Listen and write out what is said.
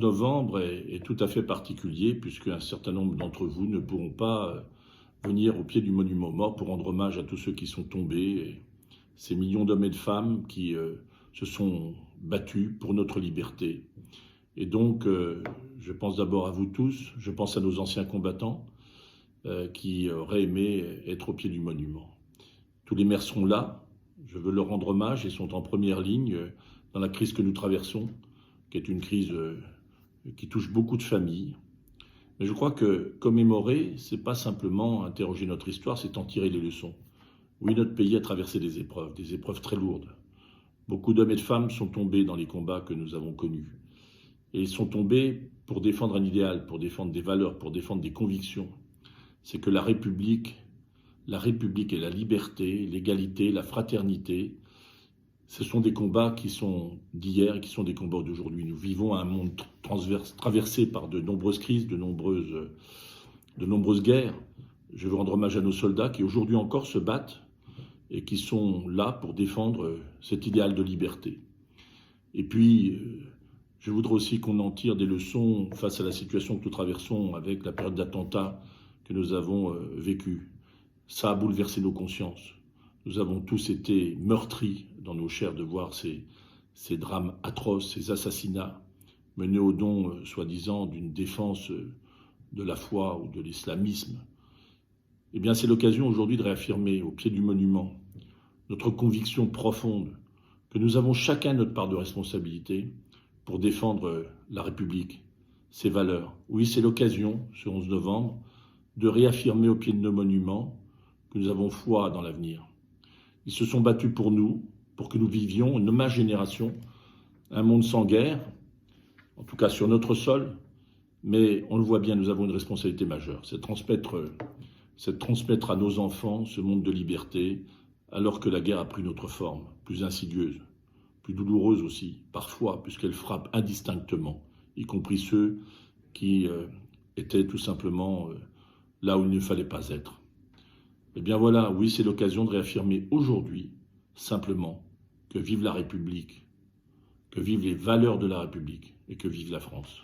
novembre est tout à fait particulier puisque un certain nombre d'entre vous ne pourront pas venir au pied du monument aux morts pour rendre hommage à tous ceux qui sont tombés, ces millions d'hommes et de femmes qui se sont battus pour notre liberté. Et donc, je pense d'abord à vous tous, je pense à nos anciens combattants qui auraient aimé être au pied du monument. Tous les maires sont là, je veux leur rendre hommage et sont en première ligne dans la crise que nous traversons, qui est une crise qui touche beaucoup de familles. Mais je crois que commémorer, c'est pas simplement interroger notre histoire, c'est en tirer les leçons. Oui, notre pays a traversé des épreuves très lourdes. Beaucoup d'hommes et de femmes sont tombés dans les combats que nous avons connus. Et ils sont tombés pour défendre un idéal, pour défendre des valeurs, pour défendre des convictions. C'est que la République et la liberté, l'égalité, la fraternité, ce sont des combats qui sont d'hier et qui sont des combats d'aujourd'hui. Nous vivons un monde traversé par de nombreuses crises, de nombreuses guerres. Je veux rendre hommage à nos soldats qui aujourd'hui encore se battent et qui sont là pour défendre cet idéal de liberté. Et puis, je voudrais aussi qu'on en tire des leçons face à la situation que nous traversons avec la période d'attentats que nous avons vécue. Ça a bouleversé nos consciences. Nous avons tous été meurtris dans nos chairs de voir ces drames atroces, ces assassinats menés au nom, soi-disant, d'une défense de la foi ou de l'islamisme. Eh bien, c'est l'occasion aujourd'hui de réaffirmer au pied du monument notre conviction profonde que nous avons chacun notre part de responsabilité pour défendre la République, ses valeurs. Oui, c'est l'occasion, ce 11 novembre, de réaffirmer au pied de nos monuments que nous avons foi dans l'avenir. Ils se sont battus pour nous, pour que nous vivions, ma génération, un monde sans guerre, en tout cas sur notre sol, mais on le voit bien, nous avons une responsabilité majeure, c'est de transmettre à nos enfants ce monde de liberté, alors que la guerre a pris une autre forme, plus insidieuse, plus douloureuse aussi, parfois, puisqu'elle frappe indistinctement, y compris ceux qui étaient tout simplement là où il ne fallait pas être. Eh bien voilà, oui, c'est l'occasion de réaffirmer aujourd'hui, simplement, que vive la République, que vivent les valeurs de la République et que vive la France.